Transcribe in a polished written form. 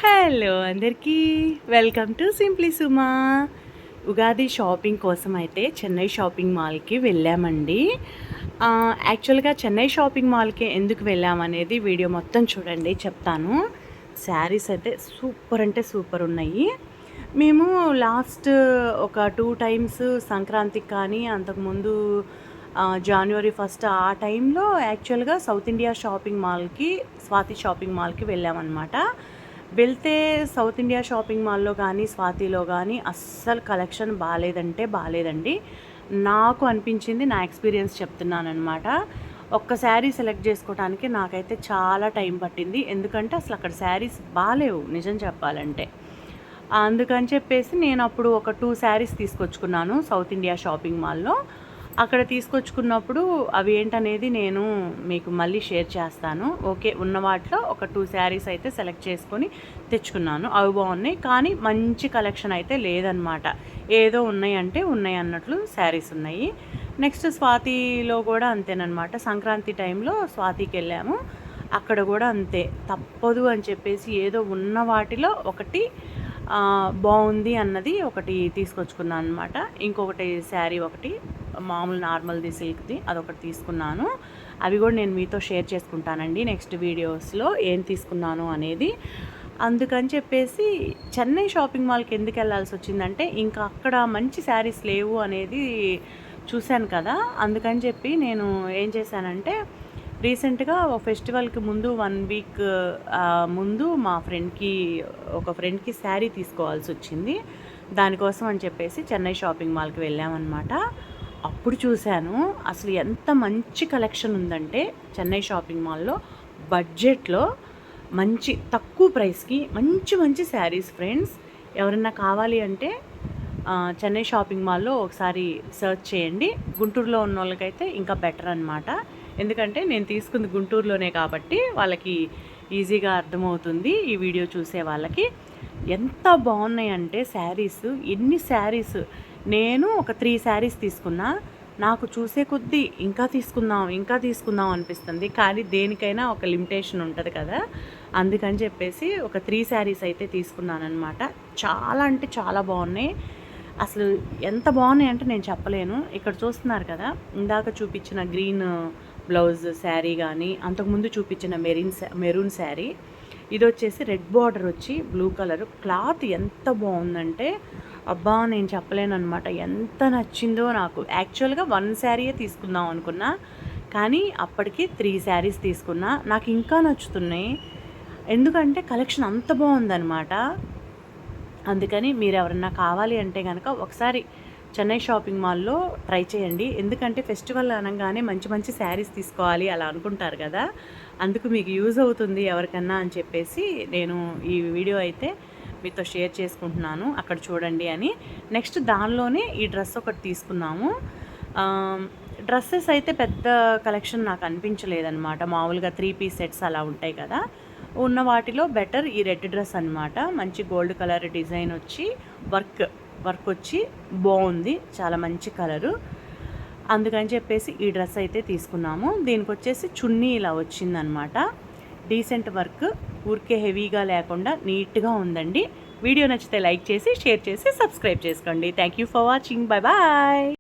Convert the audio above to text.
Hello అందరికీ welcome to simply Suma. Ugadi shopping కోసం అయితే చెన్నై షాపింగ్ మాల్కి వెళ్ళామండి. యాక్చువల్గా చెన్నై షాపింగ్ మాల్కి ఎందుకు వెళ్ళామనేది వీడియో మొత్తం చూడండి, చెప్తాను. శారీస్ అయితే సూపర్ అంటే సూపర్ ఉన్నాయి. మేము లాస్ట్ ఒక 2 టైమ్స్ సంక్రాంతికి కానీ అంతకుముందు జనవరి 1 ఆ టైంలో యాక్చువల్గా సౌత్ ఇండియా షాపింగ్ మాల్కి, స్వాతి షాపింగ్ మాల్కి వెళ్ళామన్నమాట. వెళ్తే సౌత్ ఇండియా షాపింగ్ మాల్లో కానీ స్వాతిలో కానీ అస్సలు కలెక్షన్ బాగాలేదంటే బాగాలేదండి. నాకు అనిపించింది, నా ఎక్స్పీరియన్స్ చెప్తున్నానమాట. ఒక్క శారీ సెలెక్ట్ చేసుకోవడానికి నాకైతే చాలా టైం పట్టింది. ఎందుకంటే అసలు అక్కడ శారీస్ బాగాలేవు నిజం చెప్పాలంటే. అందుకని చెప్పేసి నేను అప్పుడు ఒక 2 శారీస్ తీసుకొచ్చుకున్నాను సౌత్ ఇండియా షాపింగ్ మాల్లో. అక్కడ తీసుకొచ్చుకున్నప్పుడు అవి ఏంటనేది నేను మీకు మళ్ళీ షేర్ చేస్తాను. ఓకే, ఉన్న వాటిలో ఒక 2 శారీస్ అయితే సెలెక్ట్ చేసుకొని తెచ్చుకున్నాను. అవి బాగున్నాయి, కానీ మంచి కలెక్షన్ అయితే లేదనమాట. ఏదో ఉన్నాయి అన్నట్లు శారీస్ ఉన్నాయి. నెక్స్ట్ స్వాతిలో కూడా అంతేనమాట. సంక్రాంతి టైంలో స్వాతికి వెళ్ళాము. అక్కడ కూడా అంతే, తప్పదు అని చెప్పేసి ఏదో ఉన్న వాటిలో ఒకటి బాగుంది అన్నది ఒకటి తీసుకొచ్చుకున్నాను అనమాట. ఇంకొకటి శారీ ఒకటి మామూలు నార్మల్ది సిల్క్ది అదొకటి తీసుకున్నాను. అవి కూడా నేను మీతో షేర్ చేసుకుంటానండి నెక్స్ట్ వీడియోస్లో ఏం తీసుకున్నాను అనేది. అందుకని చెప్పేసి చెన్నై షాపింగ్ మాల్కి ఎందుకు వెళ్ళాల్సి వచ్చిందంటే, ఇంకా అక్కడ మంచి శారీస్ లేవు అనేది చూశాను కదా. అందుకని చెప్పి నేను ఏం చేశానంటే, రీసెంట్గా ఒక ఫెస్టివల్కి ముందు 1 వీక్ ముందు మా ఒక ఫ్రెండ్కి శారీ తీసుకోవాల్సి వచ్చింది. దానికోసం అని చెప్పేసి చెన్నై షాపింగ్ మాల్కి వెళ్ళామన్నమాట. అప్పుడు చూశాను అసలు ఎంత మంచి కలెక్షన్ ఉందంటే చెన్నై షాపింగ్ మాల్లో బడ్జెట్లో మంచి తక్కువ ప్రైస్కి మంచి మంచి శారీస్. ఫ్రెండ్స్, ఎవరైనా కావాలి అంటే చెన్నై షాపింగ్ మాల్లో ఒకసారి సర్చ్ చేయండి. గుంటూరులో ఉన్న వాళ్ళకైతే ఇంకా బెటర్ అనమాట. ఎందుకంటే నేను తీసుకుంది గుంటూరులోనే కాబట్టి వాళ్ళకి ఈజీగా అర్థమవుతుంది ఈ వీడియో చూసే వాళ్ళకి. ఎంత బాగున్నాయంటే శారీస్, ఎన్ని శారీస్. నేను ఒక 3 శారీస్ తీసుకున్నా. నాకు చూసే కొద్దీ ఇంకా తీసుకుందాం అనిపిస్తుంది. కానీ దేనికైనా ఒక లిమిటేషన్ ఉంటుంది కదా. అందుకని చెప్పేసి ఒక 3 శారీస్ అయితే తీసుకున్నానమాట. చాలా అంటే చాలా బాగున్నాయి. అసలు ఎంత బాగున్నాయి అంటే నేను చెప్పలేను. ఇక్కడ చూస్తున్నారు కదా, ఇందాక చూపించిన గ్రీన్ బ్లౌజ్ శారీ కానీ, అంతకుముందు చూపించిన మెరూన్ శారీ, ఇది వచ్చేసి రెడ్ బార్డర్ వచ్చి బ్లూ కలర్. క్లాత్ ఎంత బాగుందంటే అబ్బా నేను చెప్పలేను అనమాట. ఎంత నచ్చిందో నాకు. యాక్చువల్గా 1 శారీయే తీసుకుందాం అనుకున్నా, కానీ అప్పటికి 3 శారీస్ తీసుకున్నా. నాకు ఇంకా నచ్చుతున్నాయి, ఎందుకంటే కలెక్షన్ అంత బాగుందనమాట. అందుకని మీరు ఎవరన్నా కావాలి అంటే కనుక ఒకసారి చెన్నై షాపింగ్ మాల్లో ట్రై చేయండి. ఎందుకంటే ఫెస్టివల్ అనగానే మంచి మంచి శారీస్ తీసుకోవాలి అలా అనుకుంటారు కదా. అందుకు మీకు యూజ్ అవుతుంది ఎవరికన్నా అని చెప్పేసి నేను ఈ వీడియో అయితే మీతో షేర్ చేసుకుంటున్నాను. అక్కడ చూడండి అని. నెక్స్ట్ దానిలోనే ఈ డ్రెస్ ఒకటి తీసుకున్నాము. డ్రెస్సెస్ అయితే పెద్ద కలెక్షన్ నాకు అనిపించలేదన్నమాట. మామూలుగా 3 పీస్ సెట్స్ అలా ఉంటాయి కదా. ఉన్న వాటిలో బెటర్ ఈ రెడ్ డ్రెస్ అనమాట. మంచి గోల్డ్ కలర్ డిజైన్ వచ్చి వర్క్ వచ్చి బాగుంది, చాలా మంచి కలరు. అందుకని చెప్పేసి ఈ డ్రెస్ అయితే తీసుకున్నాము. దీనికి వచ్చేసి చున్నీ ఇలా వచ్చిందనమాట. డీసెంట్ వర్క్, ఊరికే హెవీగా లేకుండా నీట్గా ఉందండి. వీడియో నచ్చితే లైక్ చేసి, షేర్ చేసి, సబ్స్క్రైబ్ చేసుకోండి. Thank you for watching. Bye bye.